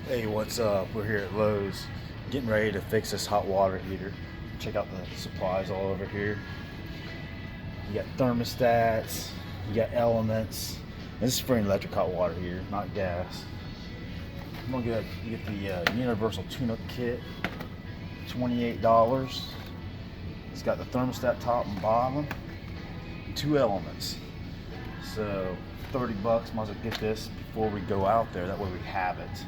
Hey, what's up? We're here at Lowe's getting ready to fix this hot water heater. Check out the supplies all over here. You got thermostats, you got elements. This is for an electric hot water heater, not gas. I'm gonna get the universal tune-up kit, $28. It's got the thermostat top and bottom, 2 elements. So 30 bucks, might as well get this before we go out there, that way we have it.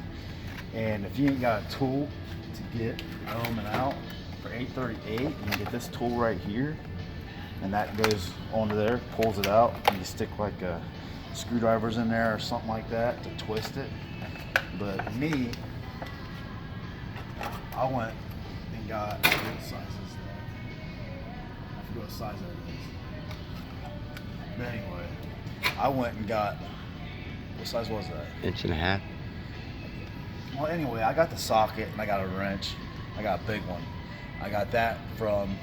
And if you ain't got a tool to get the element out for $8.38, you can get this tool right here, and that goes onto there, pulls it out, and you stick like screwdrivers in there or something like that to twist it. But me, I went and got, what size is that? I forget what size that is. But anyway, I went and got, what size was that? 1.5 inches. Well, anyway, I got the socket and I got a wrench. I got a big one. I got that from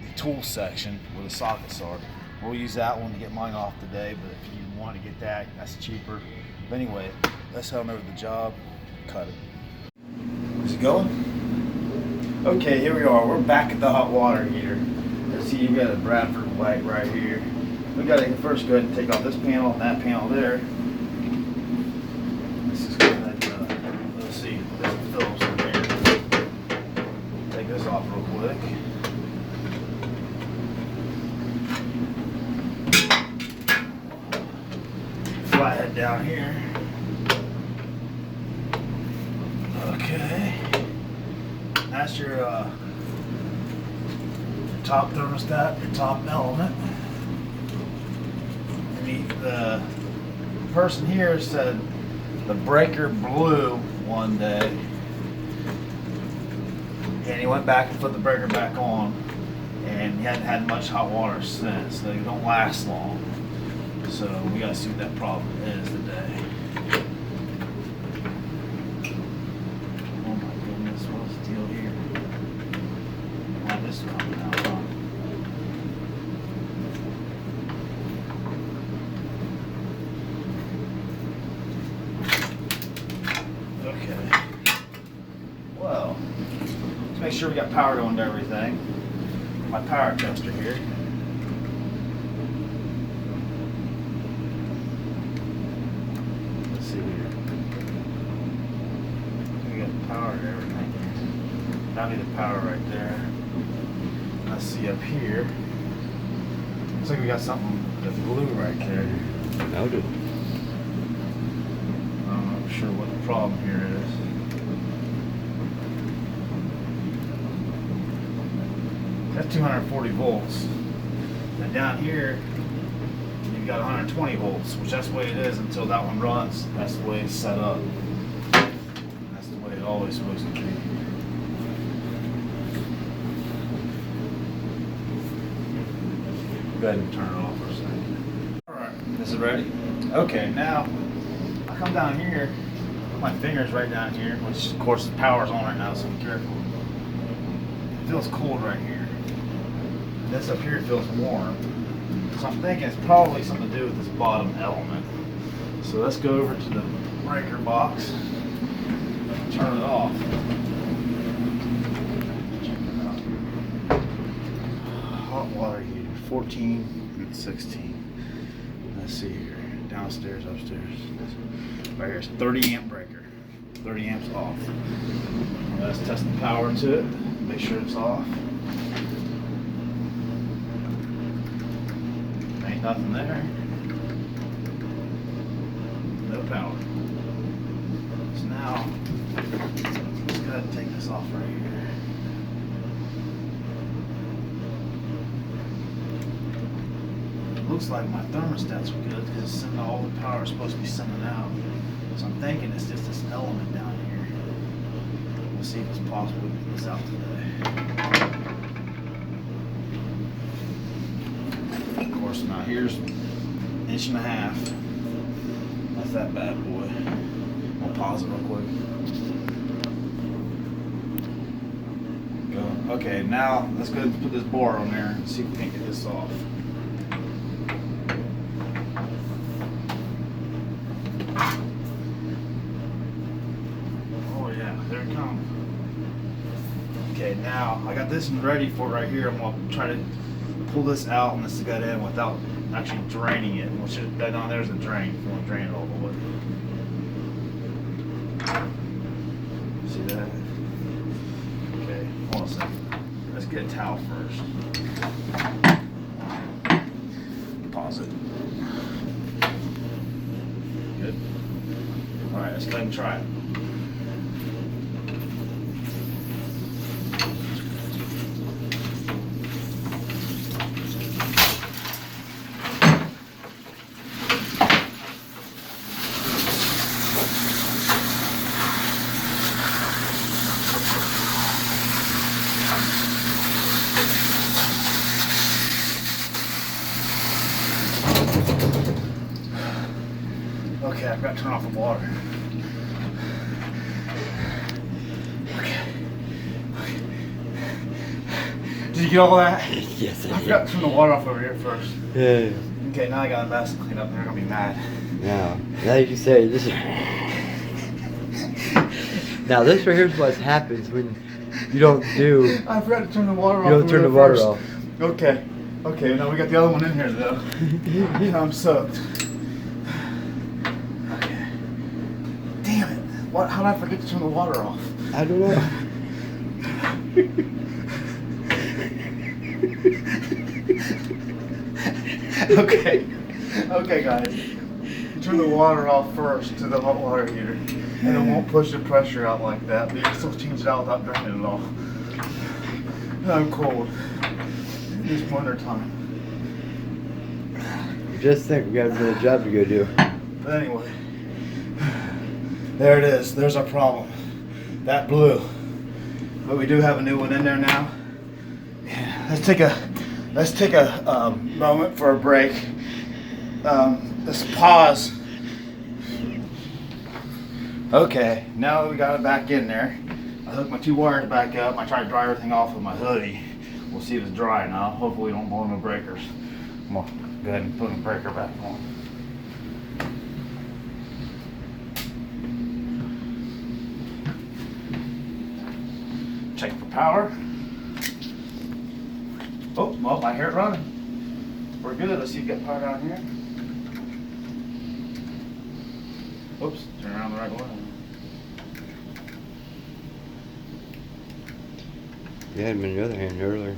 the tool section where the sockets are. We'll use that one to get mine off today, but if you want to get that, that's cheaper. But anyway, let's head on over to the job, cut it. Is it going? Okay, here we are. We're back at the hot water heater. Let's see, you got a Bradford White right here. We got to first go ahead and take off this panel and that panel there. Let's just go ahead. Let's see, there's some Phillips in here. Take this off real quick. Flathead down here. Okay. That's your top thermostat, your top element. And the person here said the breaker blew one day, and he went back and put the breaker back on, and he hadn't had much hot water since. They don't last long, so we gotta see what that problem is today. Oh my goodness, what's the deal here? Why this is coming out, huh? Okay. Well, let's make sure we got power going to everything. My power tester here. Let's see here. We got power to everything. That'll be the power right there. Let's see up here. Looks like we got something that blew right there. Noted. I'm not sure what the problem here is. That's 240 volts. And down here, you've got 120 volts, which that's the way it is until that one runs. That's the way it's set up. That's the way it's always supposed to be. Go ahead and turn it off for a second. Alright, is it ready? Okay, now I come down here, put my fingers right down here, which of course the power's on right now, so be careful. It feels cold right here. This up here feels warm. So I'm thinking it's probably something to do with this bottom element. So let's go over to the breaker box, turn it off. Check it out. Hot water heater, 14 and 16. Let's see here, downstairs, upstairs. Right here, it's 30 amp breaker, 30 amps off. Let's test the power to it, make sure it's off. Ain't nothing there. No power. So now, let's go ahead and take this off right here. It looks like my thermostat's good because it's sending all the power it's supposed to be sending out. So I'm thinking it's just this element down here. We'll see if it's possible to get this out today. Of course, now here's 1.5 inches. That's that bad boy. I'll pause it real quick. Go. Okay, now let's go ahead and put this bar on there and see if we can get this off. it comes. Okay, now I got this one ready for right here. I'm gonna try to pull this out and this gut in without actually draining it. And that down there's a drain if you want to drain it all the way. See that? Okay, hold on a second. Let's get a towel first. Pause it. Good. Alright, let's go ahead and try it. Okay, I've got to turn off the water. Okay. Did you get all that? Yes, I I've did. got to turn the water off over here first. Yeah. Okay, now I got a mess to clean up. They're gonna be mad. Now you can say this is. Now this right here is what happens when you don't do. I forgot to turn the water off. You don't over turn the there water first. off. Okay. Okay, now we got the other one in here though. I'm soaked. Okay. Damn it. What? How did I forget to turn the water off? I don't know. Okay. Okay, guys. Turn the water off first to the hot water heater, and it won't push the pressure out like that, but you can still change it out without draining it off. I'm cold. It's winter time. Just think, we got another job to go do. But anyway, there it is. There's our problem. That blew. But we do have a new one in there now. Yeah, let's take a moment for a break. Let's pause. Okay, now that we got it back in there, I hooked my two wires back up. I tried to dry everything off with my hoodie. We'll see if it's dry now. Hopefully we don't blow no breakers. I'm gonna go ahead and put the breaker back on. Check for power. Oh, well, I hear it running. We're good. Let's see if we got power down here. Oops, turn around the right way. You had them in the other hand earlier.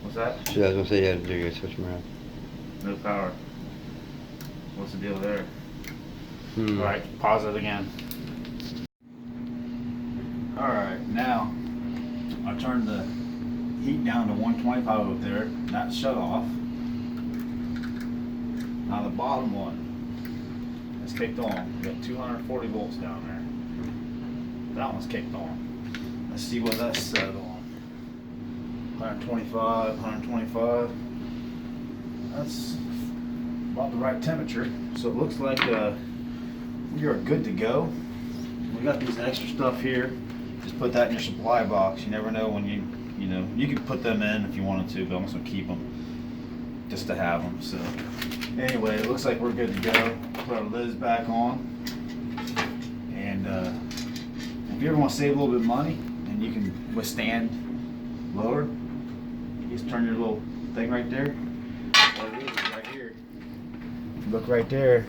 What's that? So I was gonna say you had to do you switch them around. No power. What's the deal there? Hmm. Alright, pause it again. Alright, now I turned the heat down to 125 over there. That's shut off. Now the bottom one is kicked on. We got 240 volts down there. That one's kicked on. Let's see what that's set on. 125, 125. That's about the right temperature. So it looks like we are good to go. We got these extra stuff here. Just put that in your supply box. You never know when you can put them in if you wanted to, but I'm just gonna keep them just to have them. So anyway, it looks like we're good to go. Put our lids back on. And if you ever want to save a little bit of money and you can withstand lower, you just turn your little thing right there. What it is right here. Look right there.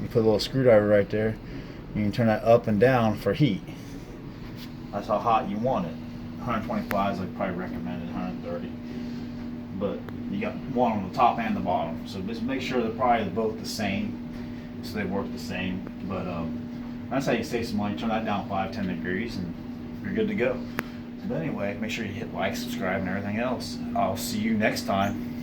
You put a little screwdriver right there. You can turn that up and down for heat. That's how hot you want it. 125 is like probably recommended, 130. But you got one on the top and the bottom. So just make sure they're probably both the same, so they work the same. But that's how you save some money. Turn that down 5-10 degrees and you're good to go. But anyway, make sure you hit like, subscribe, and everything else. I'll see you next time.